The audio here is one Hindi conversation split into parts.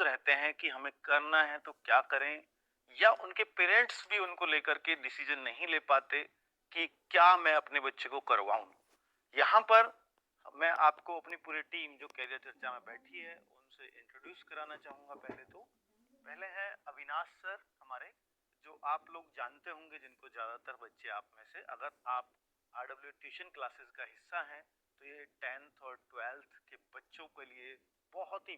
रहते हैं कि हमें करना है तो क्या करें, या उनके पेरेंट्स भी उनको लेकर के डिसीजन नहीं ले पाते कि क्या मैं अपने बच्चे को करवाऊं। यहाँ पर मैं आपको अपनी पूरी टीम जो कैरियर चर्चा में बैठी है उनसे इंट्रोड्यूस कराना चाहूंगा। पहले हैं अविनाश सर हमारे, जो आप लोग जानते होंगे, जिनको ज्यादातर बच्चे आप में से, अगर आप आरडब्ल्यू ट्यूशन क्लासेस का हिस्सा हैं तो ये 10th और 12th के बच्चों के लिए बहुत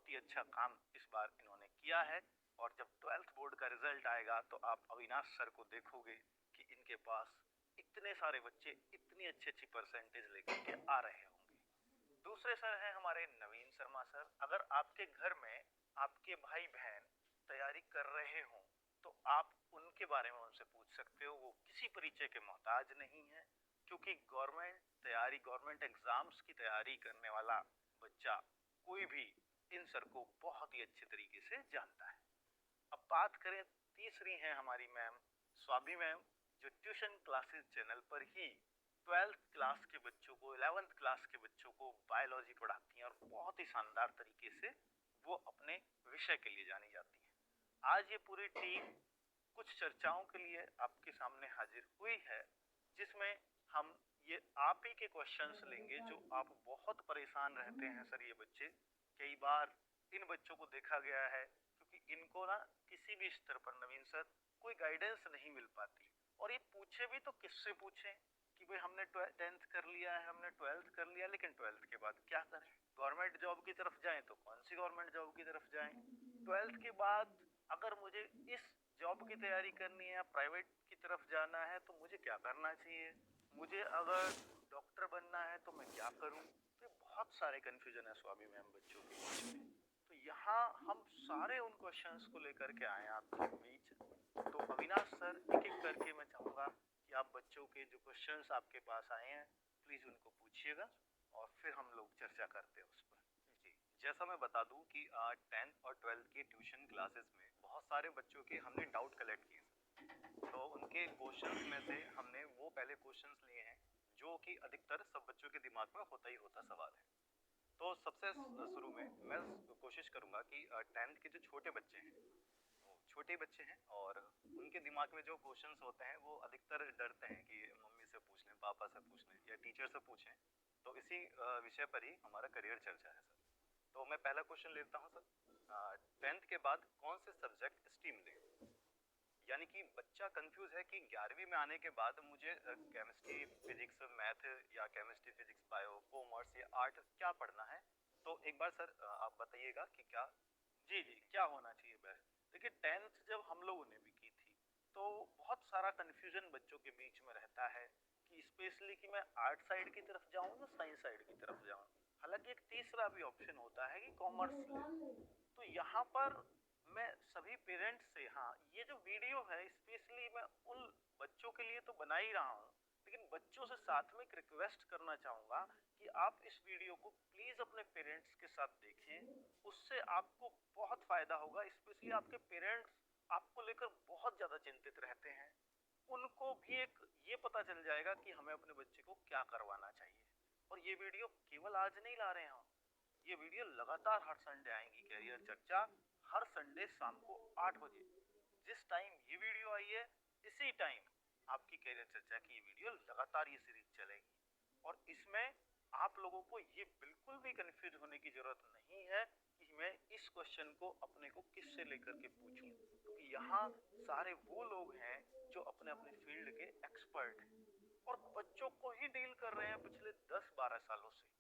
ही अच्छा काम इस बार इन्होंने किया है। और जब 12th बोर्ड का रिजल्ट आएगा तो आप अविनाश सर को देखोगे कि इनके पास इतने सारे बच्चे इतनी अच्छी अच्छी परसेंटेज लेकर के आ रहे होंगे। दूसरे सर हैं हमारे नवीन शर्मा सर। अगर आपके घर में आपके भाई बहन तैयारी कर रहे हो तो आप उनके बारे में उनसे पूछ सकते हो, वो किसी परिचय के मोहताज नहीं है, क्योंकि गवर्नमेंट एग्जाम्स की तैयारी करने वाला बच्चा कोई भी इन सर को बहुत ही अच्छे तरीके से जानता है। अब बात करें, तीसरी हैं हमारी मैम स्वामी मैम, जो ट्यूशन क्लासेस चैनल पर ही 12th क्लास के बच्चों को, 11th क्लास के बच्चों को बायोलॉजी पढ़ाती हैं और बहुत ही शानदार तरीके से वो अपने विषय के लिए जानी जाती हैं। आज ये पूरी टीम कुछ चर्चाओं के लिए आपके सामने हाजिर हुई है, जिसमें हम ये आप ही के क्वेश्चंस लेंगे। जो आप बहुत परेशान रहते हैं सर, ये बच्चे कई बार इन बच्चों को देखा गया है क्योंकि इनको ना किसी भी स्तर पर नवीन सर कोई गाइडेंस नहीं मिल पाती, और ये पूछे भी तो किससे पूछें कि भाई हमने 10th कर लिया है, हमने 12th कर लिया, लेकिन 12th के बाद क्या करें? गवर्नमेंट जॉब की तरफ जाएं तो कौन सी गवर्नमेंट जॉब की तरफ जाएं? 12th के बाद अगर मुझे इस जॉब की तैयारी करनी है या प्राइवेट की तरफ जाना है तो मुझे क्या करना चाहिए? मुझे अगर डॉक्टर बनना है तो मैं क्या करूं? तो बहुत सारे कंफ्यूजन है स्वामी मैम बच्चों के बीच में। तो यहाँ हम सारे उन क्वेश्चंस को लेकर के आए हैं आपके बीच। तो अविनाश सर, एक एक करके मैं चाहूंगा कि आप बच्चों के जो क्वेश्चंस आपके पास आए हैं प्लीज उनको पूछिएगा और फिर हम लोग चर्चा करते हैं उस पर। जी, जैसा मैं बता दूं कि 10th और 12th की ट्यूशन क्लासेस में बहुत सारे बच्चों के हमने डाउट कलेक्ट किए सर। तो उनके क्वेश्चंस में से हमने वो पहले क्वेश्चंस लिए हैं जो कि अधिकतर सब बच्चों के दिमाग में होता ही होता सवाल है। तो सबसे शुरू में मैं कोशिश करूंगा कि 10th के जो छोटे बच्चे हैं, वो छोटे बच्चे हैं और उनके दिमाग में जो क्वेश्चंस होते हैं वो अधिकतर डरते हैं कि मम्मी से पूछ लें, पापा से पूछ लें या टीचर से पूछें। तो इसी विषय पर ही हमारा करियर चर्चा है सर। तो मैं पहला क्वेश्चन लेता हूँ सर। 10th के बाद कौन से सब्जेक्ट स्ट्रीम लें? यानी कि बच्चा कंफ्यूज है कि 11वीं में आने के बाद मुझे केमिस्ट्री फिजिक्स मैथ या केमिस्ट्री फिजिक्स बायो कॉमर्स या आर्ट क्या पढ़ना है। तो एक बार सर आप बताइएगा कि क्या। जी जी, क्या होना चाहिए बेस्ट? देखिए, 10th जब हम लोगों ने भी की थी तो बहुत सारा कंफ्यूजन बच्चों के बीच में रहता है कि स्पेशली कि मैं आर्ट साइड की तरफ जाऊं या साइंस साइड की तरफ जाऊं। हालांकि एक तीसरा भी ऑप्शन होता है कि कॉमर्स ले लूं। तो यहाँ पर मैं सभी पेरेंट्स से, हाँ, ये जो वीडियो है स्पेशली मैं उन बच्चों के लिए तो बना ही रहा हूँ, लेकिन बच्चों से साथ में एक रिक्वेस्ट करना चाहूंगा कि आप इस वीडियो को प्लीज अपने पेरेंट्स के साथ देखें। उससे आपको बहुत फायदा होगा। स्पेशली आपके पेरेंट्स आपको लेकर बहुत ज्यादा चिंतित रहते हैं, उनको भी एक ये पता चल जाएगा कि हमें अपने बच्चे को क्या करवाना चाहिए। और ये वीडियो केवल आज नहीं ला रहे हैं हम, ये वीडियो लगातार हर संडे आएंगी। कैरियर चर्चा हर संडे शाम को 8 बजे, जिस टाइम ये वीडियो आई है इसी टाइम आपकी कैरियर चर्चा की ये वीडियो लगातार ये सीरीज चलेगी। और इसमें आप लोगों को ये बिल्कुल भी कंफ्यूज होने की जरूरत नहीं है कि मैं इस क्वेश्चन को अपने को किससे लेकर के पूछूं, क्योंकि यहाँ सारे वो लोग हैं जो अपने अपने फील्ड के एक्सपर्ट हैं और बच्चों को ही डील कर रहे हैं पिछले 10-12 सालों से।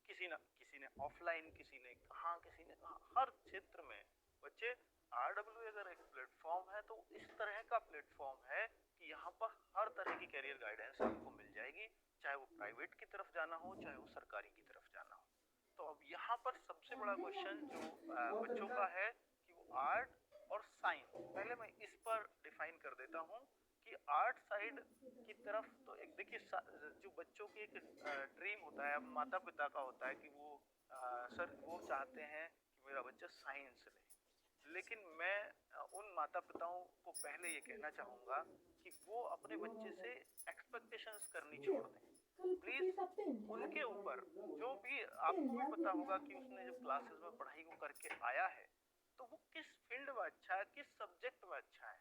किसी ने ऑफलाइन, किसी ने कहाँ, किसी ने कहाँ, हर क्षेत्र में बच्चे। आरडब्ल्यू अगर एक प्लेटफॉर्म है तो इस तरह का प्लेटफॉर्म है कि यहाँ पर हर तरह की करियर गाइडेंस आपको मिल जाएगी, चाहे वो प्राइवेट की तरफ जाना हो चाहे वो सरकारी की तरफ जाना हो। तो अब यहाँ पर सबसे बड़ा क्वेश्चन जो बच्चों का है कि वो आर्ट और साइंस, पहले मैं इस पर डिफाइन कर देता हूँ कि आर्ट साइड की तरफ तो एक देखिए, जो बच्चों की एक ड्रीम होता है, माता पिता का होता है कि वो सर वो चाहते हैं कि मेरा बच्चा साइंस ले। लेकिन मैं उन माता पिताओं को पहले ये कहना चाहूंगा कि वो अपने बच्चे से एक्सपेक्टेशंस करनी छोड़ दें प्लीज। उनके ऊपर जो भी, आपको भी पता होगा कि उसने जब क्लासेस में पढ़ाई को करके आया है अच्छा है, किस सब्जेक्ट में अच्छा है,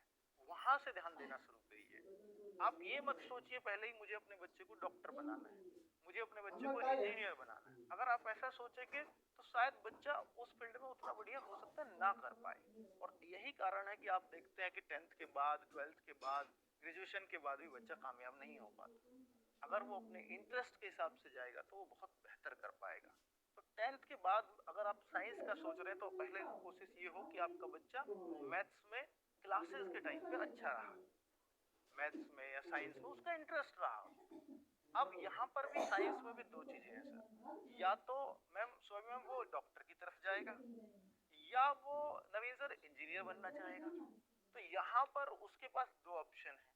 वहां से ध्यान देना शुरू करिए। आप ये मत सोचिए पहले ही मुझे अपने बच्चे को डॉक्टर बनाना है, मुझे अपने बच्चे को इंजीनियर बनाना है। अगर आप ऐसा सोचेंगे तो शायद बच्चा उस फील्ड में उतना बढ़िया हो सकता है ना कर पाए। और यही कारण है कि आप देखते हैं कि 10th के बाद, 12th के बाद, ग्रेजुएशन के बाद भी बच्चा कामयाब नहीं हो पाता। अगर वो अपने इंटरेस्ट के हिसाब से जाएगा तो वो बहुत बेहतर कर पाएगा। तो 10th के बाद अगर आप साइंस का सोच रहे हैं तो पहले कोशिश ये हो कि आपका बच्चा मैथ्स में क्लासेस के टाइम पे अच्छा रहा, मैथ्स में या साइंस में उसका इंटरेस्ट रहा। अब यहाँ पर भी साइंस में भी दो चीजें हैं सर, या तो मैम स्वामी मैम वो डॉक्टर की तरफ जाएगा या वो नवीन सर इंजीनियर बनना चाहेगा। तो यहाँ पर उसके पास दो ऑप्शन है।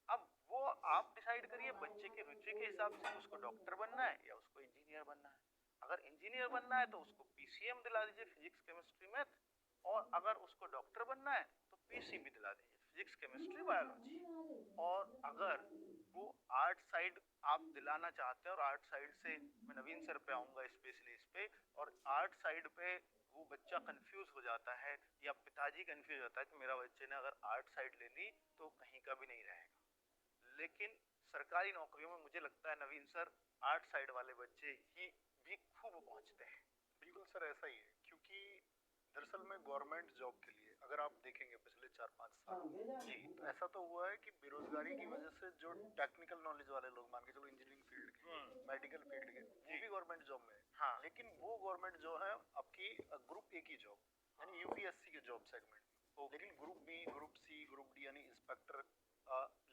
अब वो आप डिसाइड करिए बच्चे की रुचि के हिसाब से उसको डॉक्टर बनना है या उसको इंजीनियर बनना है। अगर इंजीनियर बनना है तो उसको पीसीएम दिला दीजिए, फिजिक्स केमिस्ट्री मैथ। और अगर उसको डॉक्टर बनना है तो पीसीबी दिला दीजिए, फिजिक्स केमिस्ट्री बायोलॉजी। और अगर वो आर्ट साइड आप दिलाना चाहते हैं, और आर्ट साइड से मैं नवीन सर पे आऊंगा स्पेशली इस पे, और आर्ट साइड पे वो बच्चा कंफ्यूज हो जाता है या पिताजी कंफ्यूज होता है कि मेरा बच्चे ने अगर आर्ट साइड ले ली तो कहीं का भी नहीं रहेगा। लेकिन सरकारी नौकरियों में मुझे लगता है नवीन सर आर्ट साइड वाले बच्चे ही भी खूब पहुंचते हैं। बिल्कुल सर, ऐसा ही है, क्योंकि दरअसल में गवर्नमेंट जॉब के लिए अगर आप देखेंगे पिछले 4-5 साल जी, तो ऐसा तो हुआ है कि बेरोजगारी की वजह से जो टेक्निकल नॉलेज वाले लोग, मान के चलो इंजीनियरिंग फील्ड के, मेडिकल फील्ड के, वो भी गवर्नमेंट जॉब में है। हाँ। लेकिन वो गवर्नमेंट जो है आपकी ग्रुप ए की जॉब, यानी यूपीएससी के जॉब सेगमेंट में। लेकिन group B, group C, group D यानी इंस्पेक्टर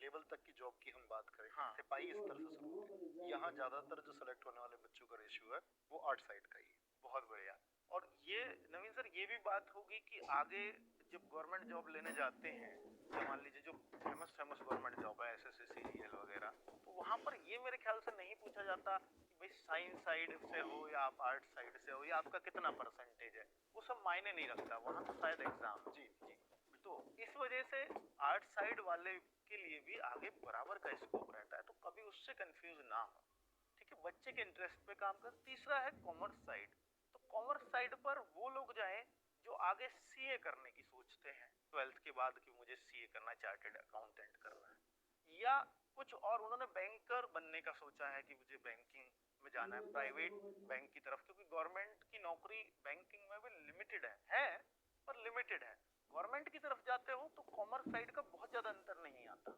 लेवल तक की जॉब की हम बात करें, हाँ। सिपाही स्तर से शुरू होकर यहाँ ज्यादातर जो सेलेक्ट होने वाले बच्चों का रेशियो है वो आर्ट साइड का ही है। बहुत बढ़िया। और ये नवीन सर ये भी बात होगी कि आगे जब गवर्नमेंट जॉब लेने जाते हैं, तो मान लीजिए जो फेमस फेमस गवर्नमेंट जॉब है एसएससी सीजीएल वगैरह, तो वहां पर ये मेरे ख्याल से नहीं पूछा जाता कि भाई साइंस साइड से हो या आप आर्ट साइड से हो या आपका कितना परसेंटेज है, वो सब मायने नहीं रखता वहां, तो शायद एग्जाम। जी जी। तो इस वजह से आर्ट साइड वाले के लिए भी आगे बराबर का स्कोप रहता है, तो कभी उससे कंफ्यूज ना हो। ठीक है, बच्चे के इंटरेस्ट पे काम कर। तीसरा है कॉमर्स साइड। तो कॉमर्स साइड पर वो लोग जाएं जो आगे सीए करने की सोचते हैं 12th के बाद कि मुझे सीए करना, चार्टेड अकाउंटेंट करना है, या कुछ और उन्होंने बैंकर बनने का सोचा है कि मुझे बैंकिंग में जाना है, प्राइवेट बैंक की तरफ, क्योंकि गवर्नमेंट की नौकरी बैंकिंग में भी लिमिटेड है पर लिमिटेड है। गवर्नमेंट की तरफ जाते हो तो कॉमर्स साइड का बहुत ज्यादा अंतर नहीं आता,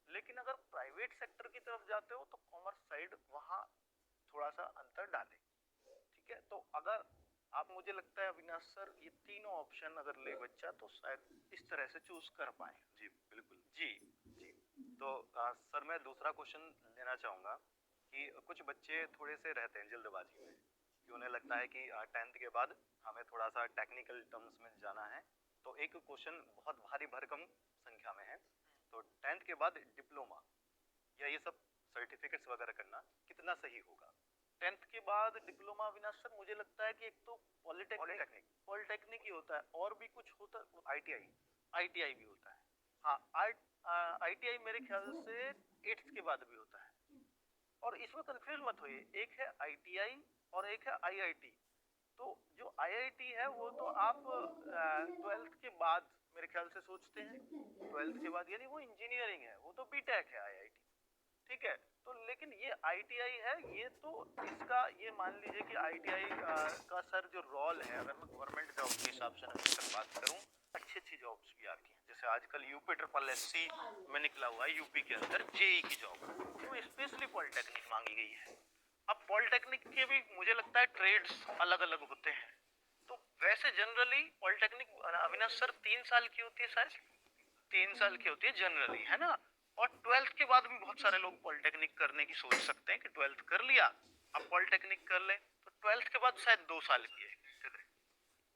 लेकिन अगर प्राइवेट सेक्टर की तरफ जाते हो तो कॉमर्स साइड वहां थोड़ा सा अंतर डाले। ठीक है, तो अगर आप, मुझे लगता है अविनाश सर, ये तीनों ऑप्शन अगर ले बच्चा तो शायद इस तरह से चूज कर पाए। जी बिल्कुल जी जी। तो सर मैं दूसरा क्वेश्चन लेना चाहूँगा कि कुछ बच्चे थोड़े से रहते हैं जल्दबाजी में, कि उन्हें लगता है कि 10th के बाद हमें थोड़ा सा टेक्निकल टर्म्स में जाना है। तो एक क्वेश्चन बहुत भारी भरकम संख्या में है, तो 10th के बाद डिप्लोमा या ये सब सर्टिफिकेट्स वगैरह करना कितना सही होगा? 10th के बाद डिप्लोमा, अविनाश सर मुझे लगता है कि एक तो पॉलिटेक्निक ही होता है, और भी कुछ होता है, आईटीआई भी होता है। हाँ, आईटीआई मेरे ख्याल से 8th के बाद भी होता है। और इसमें कंफ्यूज मत होइए, एक है आईटीआई और एक है आईआईटी। तो जो आईआईटी है वो तो आप 12th के बाद मेरे ख्याल से सोचते हैं, 12th के बाद, यानी वो इंजीनियरिंग है, वो तो बीटेक है आईआईटी। ठीक है, तो लेकिन ये आईटीआई है, ये तो इसका ये मान लीजिए कि आईटीआई का सर जो रोल है, अगर मैं गवर्नमेंट जॉब के हिसाब से अगर बात करूं, अच्छी जॉब्स भी आती हैं। जैसे आजकल यूपी ट्रिपल एससी में निकला हुआ है यूपी के अंदर जेई की जॉब, तो स्पेशली पॉलिटेक्निक मांगी गई है। अब पॉलिटेक्निक के भी मुझे लगता है ट्रेड्स अलग अलग होते हैं। तो वैसे जनरली पॉलिटेक्निक, अविनाश सर 3 साल की होती है शायद, 3 साल की होती है जनरली, है ना। और 12th के बाद भी बहुत सारे लोग पॉलिटेक्निक करने की सोच सकते हैं कि 12th कर लिया अब पॉलिटेक्निक कर ले, तो 12th के बाद शायद 2 साल की है।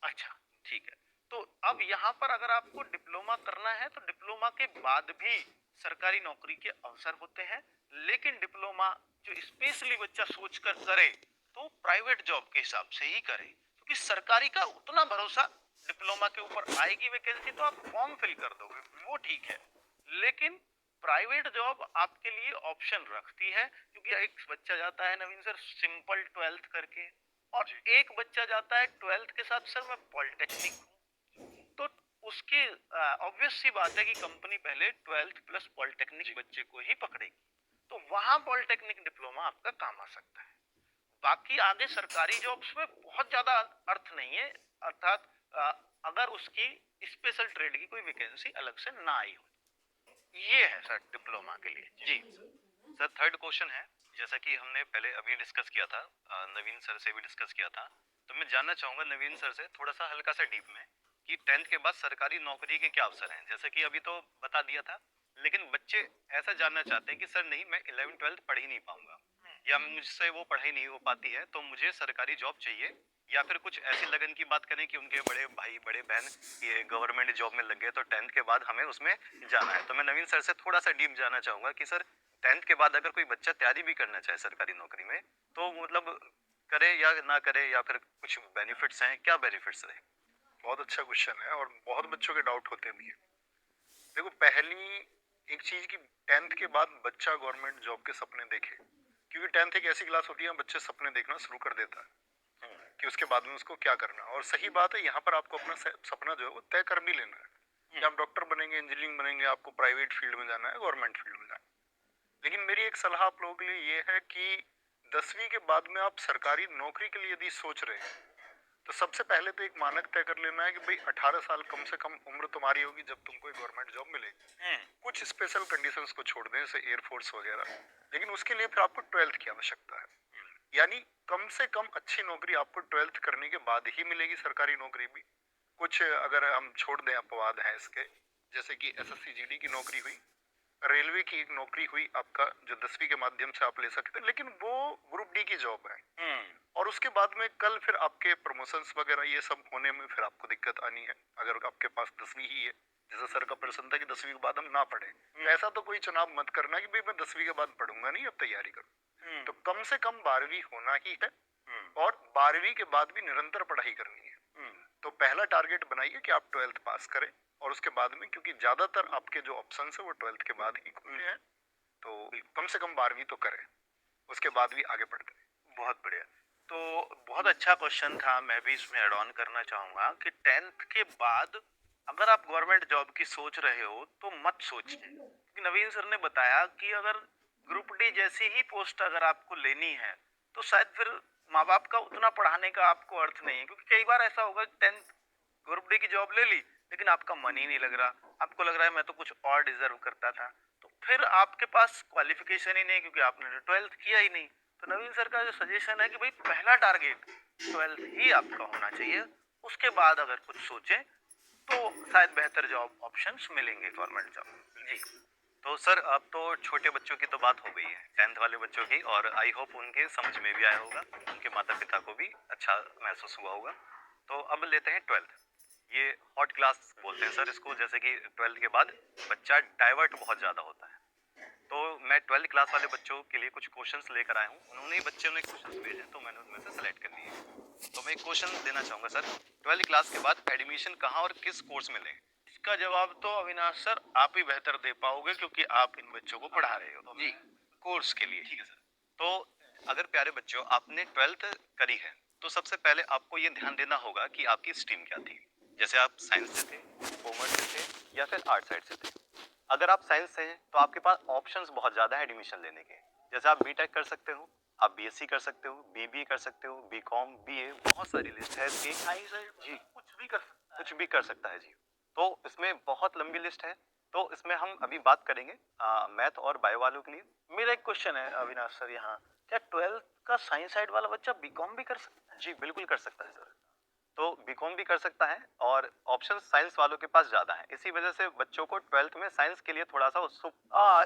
अच्छा ठीक है, तो अब यहाँ पर अगर आपको डिप्लोमा करना है तो डिप्लोमा के बाद भी सरकारी नौकरी के अवसर होते हैं, लेकिन डिप्लोमा जो स्पेशली बच्चा सोचकर करे तो प्राइवेट जॉब के हिसाब से ही करे, क्योंकि सरकारी का उतना भरोसा डिप्लोमा के ऊपर, आएगी वैकेंसी तो आप फॉर्म फिल कर दोगे, वो ठीक है, लेकिन प्राइवेट जॉब आपके लिए ऑप्शन रखती है। क्योंकि एक बच्चा जाता है नवीन सर सिंपल 12th करके, और एक बच्चा जाता है 12th के साथ सर मैं पॉलिटेक्निक हूँ, तो उसके कि ऑब्वियस सी बात है कि कंपनी पहले 12th प्लस पॉलिटेक्निक बच्चे को ही पकड़ेगी, तो वहां पॉलिटेक्निक डिप्लोमा आपका काम आ सकता है। बाकी आगे सरकारी जॉब्स में बहुत ज्यादा अर्थ नहीं है, अर्थात अगर उसकी स्पेशल ट्रेड की कोई वैकेंसी अलग से ना आई हो। ये है सर डिप्लोमा के लिए। जी सर थर्ड क्वेश्चन है, जैसा कि हमने पहले अभी डिस्कस किया था, नवीन सर से भी डिस्कस किया था, तो मैं जानना चाहूंगा नवीन सर से थोड़ा सा हल्का सा डीप में कि 10th के बाद सरकारी नौकरी के क्या अवसर हैं। जैसे कि अभी तो बता दिया था, लेकिन बच्चे ऐसा जानना चाहते हैं कि सर नहीं, मैं 11th 12th पढ़ ही नहीं पाऊंगा, या मुझसे वो पढ़ाई नहीं हो पाती है, तो मुझे सरकारी जॉब चाहिए, या फिर कुछ ऐसी लगन की बात करें कि उनके बड़े भाई बड़े बहन ये गवर्नमेंट जॉब में लग गए, तो 10th के बाद हमें उसमें जाना है। तो मैं नवीन सर से थोड़ा सा डीप जानना चाहूंगा कि सर 10th के बाद अगर कोई बच्चा तैयारी भी करना चाहे सरकारी नौकरी में, तो मतलब करे या ना करे, या फिर कुछ बेनिफिट्स हैं, क्या बेनिफिट्स रहे? बहुत अच्छा क्वेश्चन है और बहुत बच्चों के डाउट होते भी है। देखो, पहली एक चीज की 10th के बाद बच्चा गवर्नमेंट जॉब के सपने देखे, क्योंकि 10th एक ऐसी क्लास होती है बच्चे सपने देखना शुरू कर देता है कि उसके बाद में उसको क्या करना। और सही बात है, यहाँ पर आपको अपना सपना जो है वो तय कर भी लेना है कि आप डॉक्टर बनेंगे, इंजीनियरिंग बनेंगे, आपको प्राइवेट फील्ड में जाना है, गवर्नमेंट फील्ड में जाना है। लेकिन मेरी एक सलाह आप लोगों के लिए ये है कि 10वीं के बाद में आप सरकारी नौकरी के लिए यदि सोच रहे हैं, तो सबसे पहले तो एक मानक तय कर लेना है कि भाई 18 साल कम से कम उम्र तुम्हारी होगी जब तुमको एक गवर्नमेंट जॉब मिलेगी। कुछ स्पेशल कंडीशंस को छोड़ दें, जैसे एयरफोर्स वगैरह, लेकिन उसके लिए फिर आपको 12th की आवश्यकता है। यानी कम से कम अच्छी नौकरी आपको 12th करने के बाद ही मिलेगी, सरकारी नौकरी भी। कुछ अगर हम छोड़ दें अपवाद हैं इसके, जैसे कि एसएससी जीडी की नौकरी हुई, रेलवे की एक नौकरी हुई आपका जो 10वीं के माध्यम से आप ले सकते हैं, लेकिन वो ग्रुप डी की जॉब है। और उसके बाद में कल फिर आपके प्रमोशंस वगैरह ये सब होने में फिर आपको दिक्कत आनी है, अगर आपके पास 10वीं ही है। जैसे सर का प्रश्न था कि 10वीं के बाद हम ना पढ़े, तो ऐसा तो कोई चुनाव मत करना कि भाई मैं 10वीं के बाद पढ़ूंगा नहीं, अब तैयारी करूँ। तो कम से कम 12वीं होना ही है, और 12वीं के बाद भी निरंतर पढ़ाई करनी है। तो पहला टारगेट बनाइए कि आप 12th पास करें, और उसके बाद में, क्योंकि ज्यादातर आपके जो ऑप्शन है वो 12th के बाद ही खुलते हैं, तो कम से कम 12वीं तो करें, उसके बाद भी आगे बढ़ते हैं। बहुत बढ़िया। तो बहुत अच्छा क्वेश्चन था, मैं भी इसमें ऐड ऑन करना चाहूंगा कि 10th के बाद अगर आप गवर्नमेंट जॉब की सोच रहे हो तो मत सोचिए, क्योंकि नवीन सर ने बताया कि अगर ग्रुप डी जैसी ही पोस्ट अगर आपको लेनी है तो शायद फिर माँ बाप का उतना पढ़ाने का आपको अर्थ नहीं है, क्योंकि कई बार ऐसा होगा 10th ग्रुप डी की जॉब ले ली लेकिन आपका मन ही नहीं लग रहा, आपको लग रहा है मैं तो कुछ और डिजर्व करता था, तो फिर आपके पास क्वालिफिकेशन ही नहीं क्योंकि आपने 12th किया ही नहीं। तो नवीन सर का जो सजेशन है कि भाई पहला टारगेट 12th ही आपका होना चाहिए, उसके बाद अगर कुछ सोचें तो शायद बेहतर जॉब ऑप्शंस मिलेंगे गवर्नमेंट जॉब। जी तो सर अब तो छोटे बच्चों की तो बात हो गई है, 10th वाले बच्चों की, और आई होप उनके समझ में भी आया होगा, उनके माता पिता को भी अच्छा महसूस हुआ होगा। तो अब लेते हैं 12th। ये हॉट क्लास बोलते हैं सर इसको, जैसे कि 12th के बाद बच्चा डाइवर्ट बहुत ज़्यादा होता है। तो मैं 12th क्लास वाले बच्चों के लिए कुछ क्वेश्चंस लेकर आया हूँ, उन्होंने बच्चों ने क्वेश्चंस भेजे तो मैंने उनमें से सेलेक्ट कर लिए। तो मैं एक क्वेश्चन देना चाहूँगा सर, 12th क्लास के बाद एडमिशन कहाँ और किस कोर्स में लें? इसका जवाब तो अविनाश सर आप ही बेहतर दे पाओगे क्योंकि आप इन बच्चों को पढ़ा रहे हो। जी कोर्स के लिए। ठीक है सर। तो अगर प्यारे बच्चों आपने 12th करी है, तो सबसे पहले आपको ये ध्यान देना होगा कि आपकी स्ट्रीम क्या थी। जैसे आप साइंस से थे, कॉमर्स से थे, या फिर आर्ट साइड से थे। अगर आप साइंस से हैं तो आपके पास ऑप्शंस बहुत ज़्यादा है एडमिशन लेने के। जैसे आप बीटेक कर सकते हो, आप बीएससी कर सकते हो, बीबीए कर सकते हो, बीकॉम, बीए, बहुत सारी लिस्ट है इसकी। जी कुछ भी कर सकता कुछ भी कर सकता है जी। तो इसमें बहुत लंबी लिस्ट है, तो इसमें हम अभी बात करेंगे मैथ और बायो वालों के लिए। है। मेरा एक क्वेश्चन है अविनाश सर, यहाँ क्या 12th का साइंस साइड वाला बच्चा बीकॉम भी कर सकता है? जी बिल्कुल कर सकता है सर। तो बीकॉम भी कर सकता है, और ऑप्शन साइंस वालों के पास ज़्यादा है, इसी वजह से बच्चों को 12th में साइंस के लिए थोड़ा सा उत्सुक,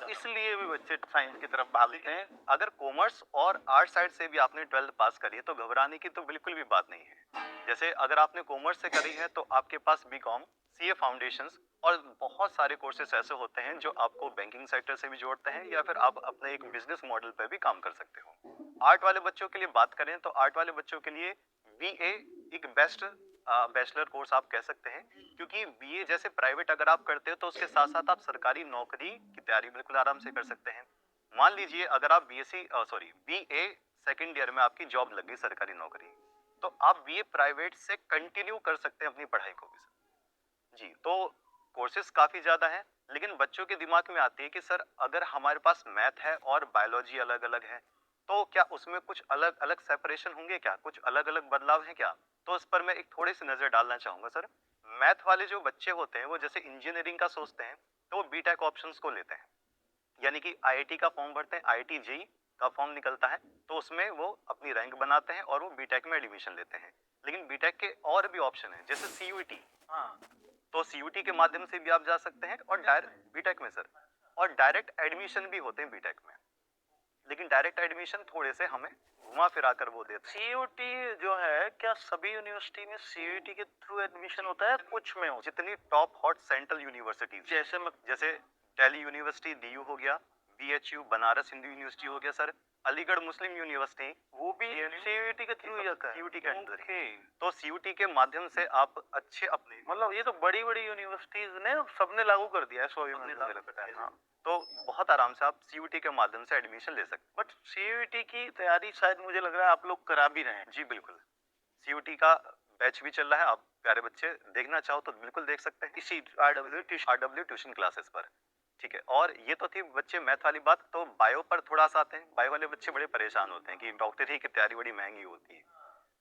इसलिए भी बच्चे साइंस की तरफ भागते हैं। अगर कॉमर्स और आर्ट साइड से भी आपने 12th पास करी है तो घबराने की तो बिल्कुल भी बात नहीं है। जैसे अगर आपने कॉमर्स से करी है तो आपके पास बीकॉम, सीए फाउंडेशंस और बहुत सारे कोर्सेज ऐसे होते हैं जो आपको बैंकिंग सेक्टर से भी जोड़ते हैं, या फिर आप अपने एक बिजनेस मॉडल पर भी काम कर सकते हो। आर्ट वाले बच्चों के लिए बात करें तो आर्ट वाले बच्चों के लिए बीए एक बेस्ट बैचलर कोर्स आप कह सकते हैं, क्योंकि बीए जैसे प्राइवेट अगर आप करते हो तो उसके साथ साथ आप सरकारी नौकरी की तैयारी बिल्कुल आराम से कर सकते हैं। मान लीजिए अगर आप बीए सेकंड ईयर में आपकी जॉब लग गई सरकारी नौकरी, तो आप बीए प्राइवेट से कंटिन्यू कर सकते हैं अपनी पढ़ाई को भी सर। जी, तो कोर्सेज काफ़ी ज़्यादा हैं, लेकिन बच्चों के दिमाग में आती है कि सर अगर हमारे पास मैथ है और बायोलॉजी अलग-अलग है, तो क्या उसमें कुछ अलग-अलग सेपरेशन होंगे क्या? कुछ अलग-अलग बदलाव हैं क्या? तो इस पर मैं एक थोड़ी-सी नज़र डालना चाहूँगा सर। मैथ वाले जो बच्चे होते हैं, वो जैसे इंजीनियरिंग का सोचते हैं, तो वो बीटेक ऑप्शंस को लेते हैं। यानी कि आईआईटी का फॉर्म भरते हैं, आईआईटी जेईई का फॉर्म निकलता है, तो उसमें वो अपनी रैंक बनाते हैं और वो बीटेक में एडमिशन लेते हैं। लेकिन बीटेक के और भी ऑप्शन हैं, जैसे सीयूईटी। हाँ, तो सीयूटी के माध्यम से भी आप जा सकते हैं और डायरेक्ट बीटेक में सर, और डायरेक्ट एडमिशन भी होते हैं बीटेक में। लेकिन डायरेक्ट एडमिशन थोड़े से हमें घुमा फिरा कर वो देते हैं। सीयूटी जो है, क्या सभी यूनिवर्सिटी में सीयूटी के थ्रू एडमिशन होता है, कुछ में होता जितनी टॉप हॉट सेंट्रल यूनिवर्सिटीज है? जैसे मैं जैसे दिल्ली यूनिवर्सिटी डीयू हो गया, बीएचयू बनारस हिंदू यूनिवर्सिटी हो गया सर, अलीगढ़ मुस्लिम यूनिवर्सिटी, वो भी सीयूटी के थ्रू ही जाता है? सीयूटी के अंदर ही। ओके, तो सीयूटी के माध्यम से आप अच्छे अपने मतलब ये तो बड़ी-बड़ी यूनिवर्सिटीज ने सबने लागू कर दिया है, सो अपने मुझे लागू लगता है। करते हैं। हाँ, तो बहुत आराम से आप सीयूटी के माध्यम से एडमिशन ले सकते बट सीयूटी की तैयारी शायद मुझे लग रहा है आप लोग करा भी रहे हैं। हैं। जी बिल्कुल, सीयूटी का बैच भी चल रहा है, आप प्यारे बच्चे देखना चाहो तो बिल्कुल देख सकते हैं इसी आरडब्ल्यू ट्यूशन क्लासेस पर। ठीक है, और ये तो थी बच्चे मैथ वाली बात। तो बायो पर थोड़ा सा आते हैं। बायो वाले बच्चे बड़े परेशान होते हैं कि डॉक्टरी की तैयारी बड़ी महंगी होती है।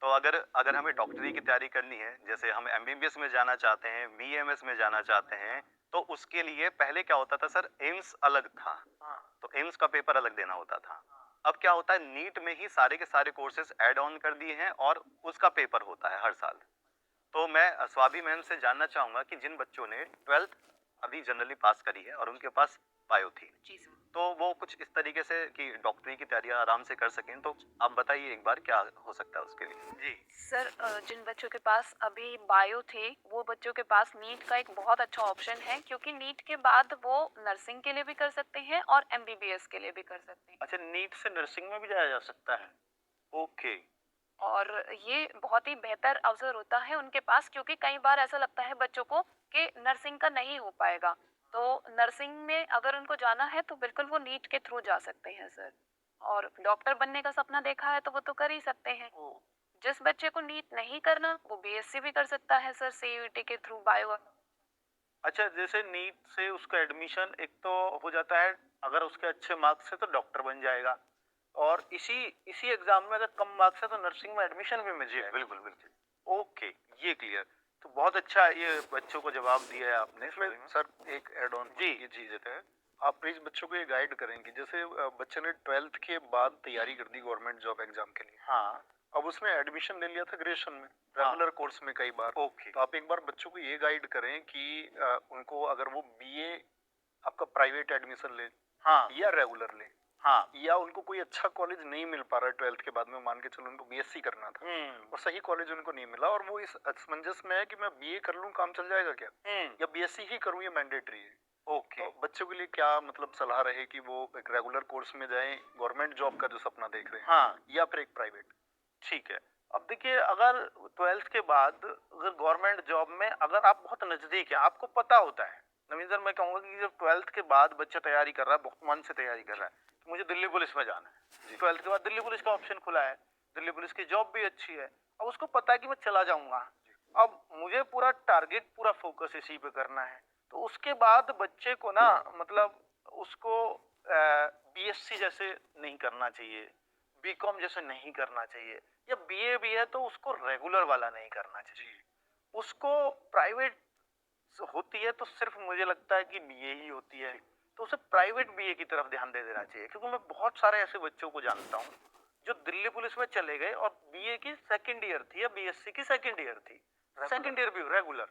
तो अगर अगर हमें डॉक्टरी की तैयारी करनी है, जैसे हम एमबीबीएस में जाना चाहते हैं, बीएमएस में जाना चाहते हैं, तो उसके लिए पहले क्या होता था सर, एम्स अलग था, हाँ, तो एम्स का पेपर अलग देना होता था। अब क्या होता है, नीट में ही सारे के सारे कोर्सेज ऐड ऑन कर दिए हैं और उसका पेपर होता है हर साल। तो मैं स्वाति मैम से जानना चाहूंगा कि जिन बच्चों ने 12th अभी जनरली पास करी है और उनके पास बायो थी, जी सर। तो वो कुछ इस तरीके से कि डॉक्टरी की तैयारी आराम से कर सकें, तो आप बताइए एक बार क्या हो सकता है उसके लिए। जी। सर जिन बच्चों के पास अभी बायो थे वो बच्चों के पास नीट का एक बहुत अच्छा ऑप्शन है, क्योंकि नीट के बाद वो नर्सिंग के लिए भी कर सकते हैं और एमबीबीएस के लिए भी कर सकते हैं। अच्छा, नीट से नर्सिंग में भी जाया जा सकता है? ओके। और ये बहुत ही बेहतर अवसर होता है उनके पास, क्योंकि कई बार ऐसा लगता है बच्चों को कि नर्सिंग का नहीं हो पाएगा, तो नर्सिंग में अगर उनको जाना है तो बिल्कुल वो नीट के थ्रू जा सकते हैं सर। और डॉक्टर बनने का सपना देखा है तो वो तो कर ही सकते हैं। ओ, जिस बच्चे को नीट नहीं करना वो बीएससी भी कर सकता है सर, सीयूईटी के थ्रू बायो। अच्छा, जैसे नीट से उसका एडमिशन एक तो हो जाता है, अगर उसके अच्छे मार्क्स है तो डॉक्टर बन जाएगा, और इसी इसी एग्जाम में अगर कम मार्क्स है तो नर्सिंग में एडमिशन भी मिल जाएगा। बिल्कुल बिल्कुल। ओके, ये क्लियर। तो बहुत अच्छा ये बच्चों को जवाब दिया है आपने इसमें इसमें। सर एक एड ऑन जी। ये चीज है, आप प्लीज बच्चों को ये गाइड करें कि जैसे बच्चे ने 12th के बाद तैयारी कर दी गवर्नमेंट जॉब एग्जाम के लिए, हाँ, अब उसने एडमिशन ले लिया था ग्रेजुएशन में रेगुलर कोर्स में कई बार, ओके, तो आप एक बार बच्चों को ये गाइड करें कि उनको अगर वो बीए आपका प्राइवेट एडमिशन ले हाँ, या रेगुलर ले, हाँ, या उनको कोई अच्छा कॉलेज नहीं मिल पा रहा है 12th के बाद में, मान के चलो उनको बीएससी करना था और सही कॉलेज उनको नहीं मिला और वो इस असमंजस में है कि मैं बीए कर लूं काम चल जाएगा क्या, या बीएससी ही करूं ये मैंडेटरी है। ओके। तो बच्चों के लिए क्या मतलब सलाह रहे कि वो एक रेगुलर कोर्स में जाएं गवर्नमेंट जॉब का जो सपना देख रहे हैं, हाँ, या फिर एक प्राइवेट। ठीक है। अब देखिए, अगर 12th के बाद अगर गवर्नमेंट जॉब में अगर आप बहुत नजदीक हैं, आपको पता होता है, नवीन सर मैं कहूंगा कि जब 12th के बाद बच्चा तैयारी कर रहा है, बहुत मन से तैयारी कर रहा है कि मुझे दिल्ली पुलिस में जाना है, 12th के बाद दिल्ली पुलिस का ऑप्शन खुला है, दिल्ली पुलिस की जॉब भी अच्छी है, अब उसको पता है कि मैं चला जाऊंगा, अब मुझे पूरा टारगेट पूरा फोकस इसी पे करना है, तो उसके बाद बच्चे को ना मतलब उसको बीएससी जैसे नहीं करना चाहिए, बीकॉम जैसे नहीं करना चाहिए, या बीए भी है तो उसको रेगुलर वाला नहीं करना चाहिए, उसको प्राइवेट होती है तो सिर्फ मुझे लगता है कि बीए ही होती है, तो उसे प्राइवेट बीए की तरफ ध्यान दे देना चाहिए, क्योंकि मैं बहुत सारे ऐसे बच्चों को जानता हूँ जो दिल्ली पुलिस में चले गए और बीए की सेकंड ईयर थी या बीएससी की सेकंड ईयर थी, सेकंड ईयर भी रेगुलर,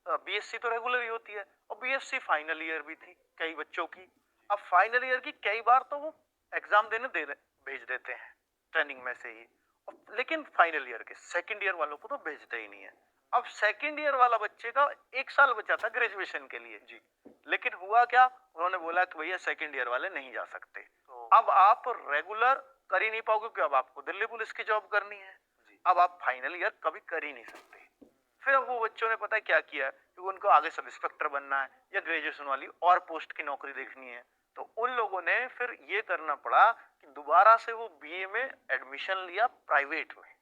बीएससी तो रेगुलर ही होती है, और बीएससी फाइनल ईयर भी थी कई बच्चों की। अब फाइनल ईयर की कई बार तो वो एग्जाम देने भेज देते हैं ट्रेनिंग में से ही, लेकिन फाइनल ईयर के सेकंड ईयर वालों को तो भेजते ही नहीं है। अब सेकंड ईयर वाला बच्चे का 1 साल बचा था ग्रेजुएशन के लिए जी, लेकिन हुआ क्या, उन्होंने बोला कि भैया सेकंड ईयर वाले नहीं जा सकते, अब आप रेगुलर कर ही नहीं पाओगे क्योंकि अब आपको दिल्ली पुलिस की जॉब करनी है, अब आप फाइनल ईयर कभी कर ही नहीं सकते। फिर अब वो बच्चों ने पता है क्या किया, क्योंकि उनको आगे सब इंस्पेक्टर बनना है या ग्रेजुएशन वाली और पोस्ट की नौकरी देखनी है, तो उन लोगों ने फिर ये करना पड़ा कि दोबारा से वो बीए में एडमिशन लिया प्राइवेट में,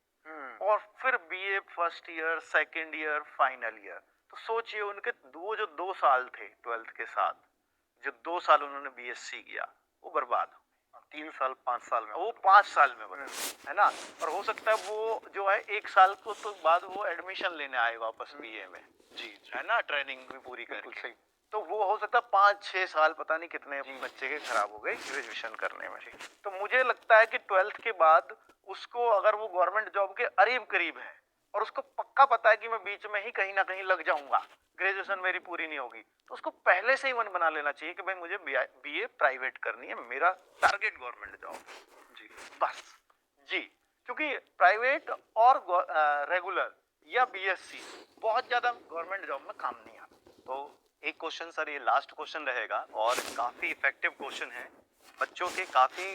और फिर BA first year, second year, final year, तो सोचिए उनके वो जो 2 साल थे 12th के साथ, जो 2 साल उन्होंने बीएससी किया, वो बर्बाद हो गए। 3 साल 5 साल में वो 5 साल में बने, है ना? और हो सकता है वो जो है 1 साल को तो बाद वो एडमिशन लेने आए वापस बीए में, जी है ना? ट्रेनिंग भी पूरी बिल्कुल करके। सही। तो वो हो सकता है 5-6 साल पता नहीं कितने बच्चे के खराब हो गए ग्रेजुएशन करने में। तो मुझे लगता है कि 12th के बाद उसको अगर वो गवर्नमेंट जॉब के करीब है और उसको पक्का पता है कि मैं बीच में ही कहीं ना कहीं लग जाऊंगा, ग्रेजुएशन मेरी पूरी नहीं होगी, तो उसको पहले से ही मन बना लेना चाहिए कि भाई मुझे बीए प्राइवेट करनी है, मेरा टारगेट गवर्नमेंट जॉब। जी बस जी, क्योंकि प्राइवेट और रेगुलर या बीएससी बहुत ज्यादा गवर्नमेंट जॉब में काम नहीं आता। तो एक क्वेश्चन सर, ये लास्ट क्वेश्चन रहेगा और काफी इफेक्टिव क्वेश्चन है बच्चों के काफी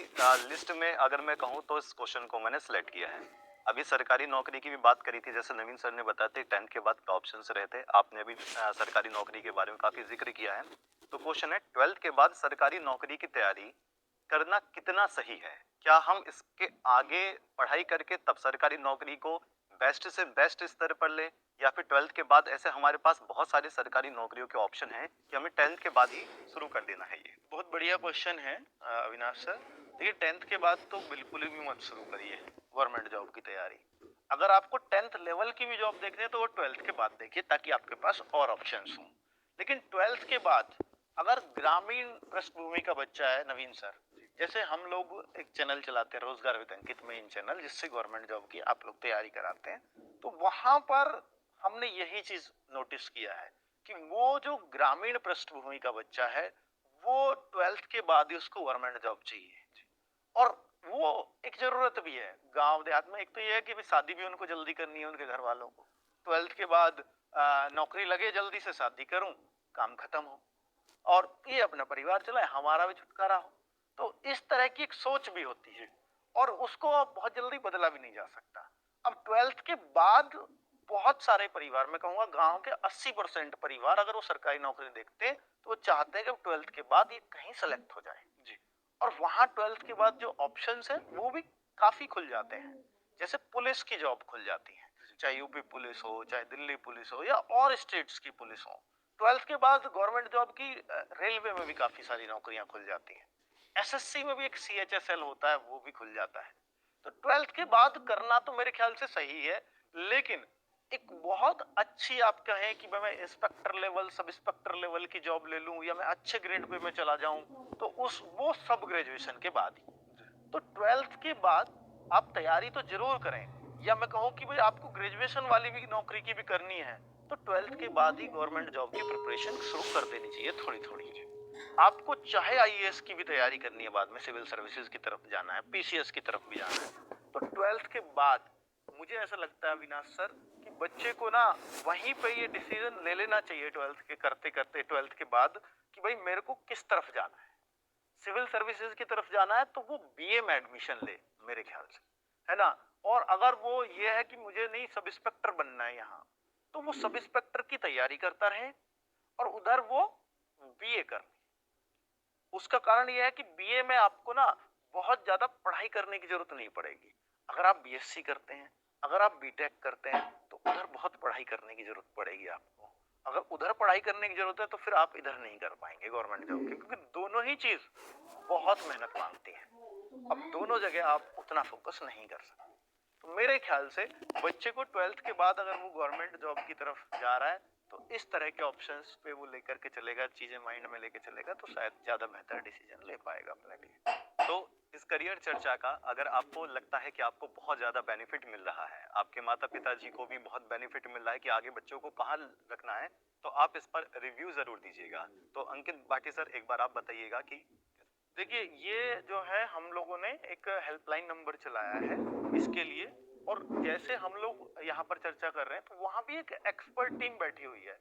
लिस्ट में। अगर मैं कहूँ तो इस क्वेश्चन को मैंने सिलेक्ट किया है। अभी सरकारी नौकरी की भी बात करी थी, जैसे नवीन सर ने बताया थे 10th के बाद क्या ऑप्शंस रहते, आपने अभी सरकारी नौकरी के बारे में काफी जिक्र किया है। तो क्वेश्चन है 12th के बाद सरकारी नौकरी की तैयारी करना कितना सही है? क्या हम इसके आगे पढ़ाई करके तब सरकारी नौकरी को बेस्ट से बेस्ट स्तर पर ले, या फिर 12th के बाद ऐसे हमारे पास बहुत सारे सरकारी नौकरियों के ऑप्शन हैं कि हमें 10th के बाद ही शुरू कर देना है? ये बहुत बढ़िया क्वेश्चन है अविनाश सर। देखिए 10th के बाद तो बिल्कुल भी मत शुरू करिए गवर्नमेंट जॉब की तैयारी। अगर आपको 10th लेवल की भी जॉब देखनी है तो वो 12th के बाद देखिए, ताकि आपके पास और ऑप्शंस हों। लेकिन 12th के बाद अगर ग्रामीण पृष्ठभूमि का बच्चा है, नवीन सर, जैसे हम लोग एक चैनल चलाते हैं रोजगार विद अंकित मेन चैनल, जिससे गवर्नमेंट जॉब की आप लोग तैयारी कराते हैं, तो वहां पर हमने यही चीज नोटिस किया है कि वो जो ग्रामीण पृष्ठभूमि का बच्चा है वो 12th के बाद ही उसको गवर्नमेंट जॉब चाहिए। और वो एक जरूरत भी है गांव देहात में। एक तो ये है कि भी शादी भी उनको जल्दी करनी है उनके घर वालों को, 12th के बाद नौकरी लगे, जल्दी से शादी करूं, काम खत्म हो और ये अपना परिवार चलाए, हमारा भी छुटकारा हो। तो इस तरह की एक सोच भी होती है और उसको बहुत जल्दी बदला भी नहीं जा सकता। अब 12th के बाद बहुत सारे परिवार, मैं कहूंगा गांव के 80% परिवार, अगर वो सरकारी नौकरी देखते तो वो चाहते हैं कि 12th के बाद ये कहीं सेलेक्ट हो जाए जी। और वहां 12th के बाद जो ऑप्शंस है वो भी काफी खुल जाते हैं। जैसे पुलिस की जॉब खुल जाती है, चाहे यूपी पुलिस हो, चाहे दिल्ली पुलिस हो, या और स्टेट्स की पुलिस हो। 12th के बाद गवर्नमेंट जॉब की रेलवे में भी काफी सारी नौकरियां खुल जाती हैं। एसएससी में भी एक सीएचएसएल होता है, वो भी खुल जाता है। तो 12th के बाद करना तो मेरे ख्याल से सही है, लेकिन एक बहुत अच्छी आप कहें कि मैं inspector level, sub inspector level की जॉब ले लूं या मैं अच्छे ग्रेड पे मैं चला जाऊं, तो वो सब ग्रेजुएशन के बाद ही। तो 12th के बाद आप तैयारी तो जरूर करें, या मैं कहूं कि भाई आपको ग्रेजुएशन वाली भी नौकरी की भी करनी है तो 12th के बाद ही गवर्नमेंट जॉब की प्रिपरेशन शुरू कर देनी चाहिए थोड़ी थोड़ी। आपको चाहे आईएएस की भी तैयारी करनी है, बाद में सिविल सर्विसेज की तरफ जाना है, पीसीएस की तरफ भी जाना है, तो 12th के बाद मुझे ऐसा लगता है अविनाश सर कि बच्चे को ना वहीं पे ये डिसीजन ले लेना चाहिए 12th के करते करते 12th के बाद कि भाई मेरे को किस तरफ जाना है। सिविल सर्विसेज की तरफ जाना है तो वो बीए में एडमिशन ले मेरे ख्याल से, है ना। और अगर वो ये है कि मुझे नहीं सब इंस्पेक्टर बनना है यहाँ, तो वो सब इंस्पेक्टर की तैयारी करता रहे और उधर वो बीए कर। उसका कारण यह है कि बीए में आपको ना बहुत ज्यादा पढ़ाई करने की जरूरत नहीं पड़ेगी। अगर आप बीएससी करते हैं, अगर आप बीटेक करते हैं, तो उधर बहुत पढ़ाई करने की जरूरत पड़ेगी आपको। अगर उधर पढ़ाई करने की जरूरत है तो फिर आप इधर नहीं कर पाएंगे गवर्नमेंट जॉब की, क्योंकि दोनों ही चीज बहुत मेहनत मांगती है। अब दोनों जगह आप उतना फोकस नहीं कर सकते। तो मेरे ख्याल से बच्चे को 12th के बाद अगर वो गवर्नमेंट जॉब की तरफ जा रहा है तो इस तरह के ऑप्शंस पे वो लेकर के चलेगा, चीजें माइंड में लेके चलेगा, तो शायद ज्यादा बेहतर डिसीजन ले पाएगा अपने लिए। तो इस करियर चर्चा का अगर आपको लगता है कि आपको बहुत ज्यादा बेनिफिट मिल रहा है, आपके माता पिता जी को भी बहुत बेनिफिट मिल रहा है कि आगे बच्चों को कहाँ रखना है, तो आप इस पर रिव्यू जरूर दीजिएगा। तो अंकित भाटी सर, एक बार आप बताइएगा कि देखिए ये जो है हम लोगों ने एक हेल्पलाइन नंबर चलाया है इसके लिए, और जैसे हम लोग यहाँ पर चर्चा कर रहे हैं तो वहाँ भी एक एक्सपर्ट टीम बैठी हुई है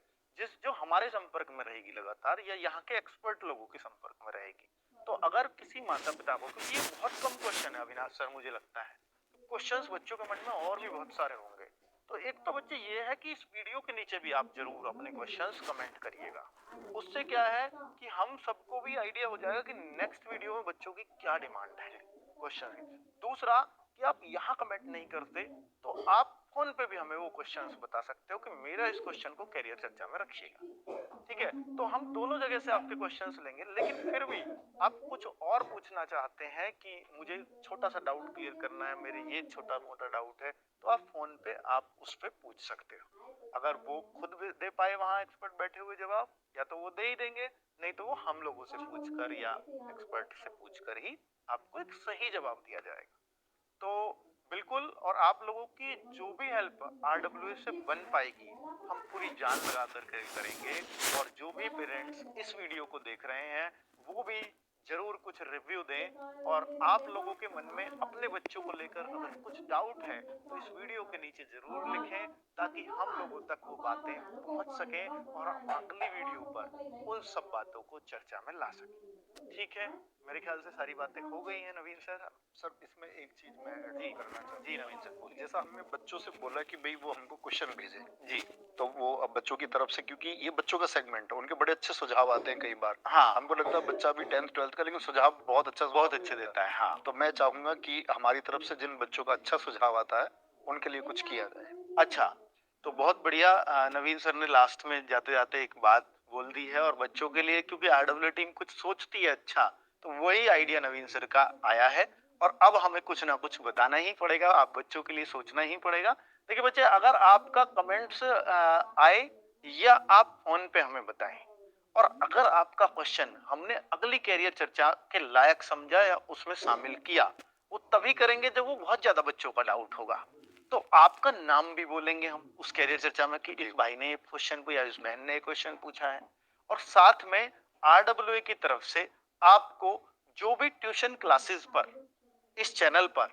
जो हमारे संपर्क में रहेगी लगातार, या यहाँ के एक्सपर्ट लोगों के संपर्क में रहेगी। तो अगर किसी माता पिता को, क्योंकि ये बहुत कम क्वेश्चन है अविनाश सर, मुझे लगता है क्वेश्चंस बच्चों के मन में और भी बहुत सारे होंगे, तो एक तो बच्चे ये है कि इस वीडियो के नीचे भी आप जरूर अपने क्वेश्चंस कमेंट करिएगा। उससे क्या है कि हम सबको भी आइडिया हो जाएगा कि नेक्स्ट वीडियो में बच्चों की क्या डिमांड है क्वेश्चन की। दूसरा कि आप यहाँ कमेंट नहीं करते तो आपको फोन पे भी हमें वो क्वेश्चंस बता सकते हो कि मेरा इस क्वेश्चन को कैरियर चर्चा में रखिएगा, ठीक है। तो हम दोनों जगह से आपके क्वेश्चंस लेंगे, लेकिन फिर भी आप कुछ और पूछना चाहते हैं कि मुझे छोटा सा डाउट क्लियर करना है, मेरे ये छोटा मोटा डाउट है, तो आप फोन पे आप उस पे पूछ सकते हो। अगर वो खुद भी दे पाए वहां एक्सपर्ट बैठे हुए जवाब, या तो वो दे ही देंगे, नहीं तो वो हम लोगों से पूछकर या एक्सपर्ट से पूछकर ही आपको एक सही जवाब दिया जाएगा। तो बिल्कुल, और आप लोगों की जो भी हेल्प RWA से बन पाएगी हम पूरी जान लगा कर करेंगे। और जो भी पेरेंट्स इस वीडियो को देख रहे हैं वो भी जरूर कुछ रिव्यू दें, और आप लोगों के मन में अपने बच्चों को लेकर अगर कुछ डाउट है तो इस वीडियो के नीचे जरूर लिखें, ताकि हम लोगों तक वो बातें पहुंच सकें और हम अगली वीडियो पर उन सब बातों को चर्चा में ला सकें। ठीक है, मेरे ख्याल से सारी बातें हो गई हैं नवीन सर। सर इसमें एक चीज मैं ऐड जी करना चाहता हूँ। जी नवीन सर बोलिए। जैसा हमने बच्चों से बोला कि भाई वो हमको क्वेश्चन भेजें, जी तो वो अब बच्चों की तरफ से, क्योंकि ये बच्चों का सेगमेंट है, उनके बड़े अच्छे सुझाव आते हैं कई बार। हाँ, हमको लगता है बच्चा भी 10th 12th का, लेकिन सुझाव बहुत अच्छे देता है। हाँ। तो मैं चाहूंगा कि हमारी तरफ से जिन बच्चों का अच्छा सुझाव आता है उनके लिए कुछ किया जाए। अच्छा, तो बहुत बढ़िया। नवीन सर ने लास्ट में जाते जाते एक बात बोल दी है, और बच्चों के लिए क्योंकि RWA टीम कुछ सोचती है अच्छा, तो वही आइडिया नवीन सर का आया है, और अब हमें कुछ ना कुछ बताना ही पड़ेगा, आप बच्चों के लिए सोचना ही पड़ेगा। देखिए बच्चे, अगर आपका कमेंट्स आए या आप फोन पे हमें बताएं, और अगर आपका क्वेश्चन हमने अगली कैरियर चर्चा के लायक समझा या उसमें शामिल किया, वो तभी करेंगे जब वो बहुत ज्यादा बच्चों का डाउट होगा। तो आपका नाम भी बोलेंगे हम उस कैरियर चर्चा में कि इस भाई ने ये क्वेश्चन पूछा, इस बहन ने ये क्वेश्चन पूछा है। और साथ में RWA की तरफ से आपको जो भी ट्यूशन क्लासेस पर इस चैनल पर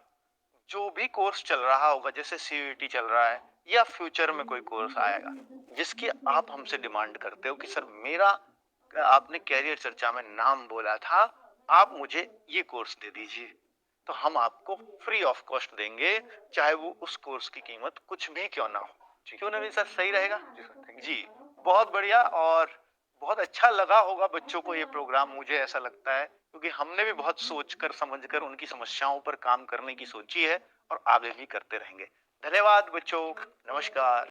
जो भी कोर्स चल रहा होगा, जैसे CUET चल रहा है या फ्यूचर में कोई कोर्स आएगा जिसकी आप हमसे डिमांड करते हो कि सर मेरा आपने कैरियर चर्चा में नाम बोला था, आप मुझे ये कोर्स दे दीजिए, तो हम आपको फ्री ऑफ कॉस्ट देंगे, चाहे वो उस कोर्स की कीमत कुछ भी क्यों ना हो। क्यों नवीन सर, सही रहेगा? जी, बहुत बढ़िया। और बहुत अच्छा लगा होगा बच्चों को ये प्रोग्राम, मुझे ऐसा लगता है, क्योंकि हमने भी बहुत सोचकर समझकर उनकी समस्याओं पर काम करने की सोची है और आगे भी करते रहेंगे। धन्यवाद बच्चों, नमस्कार।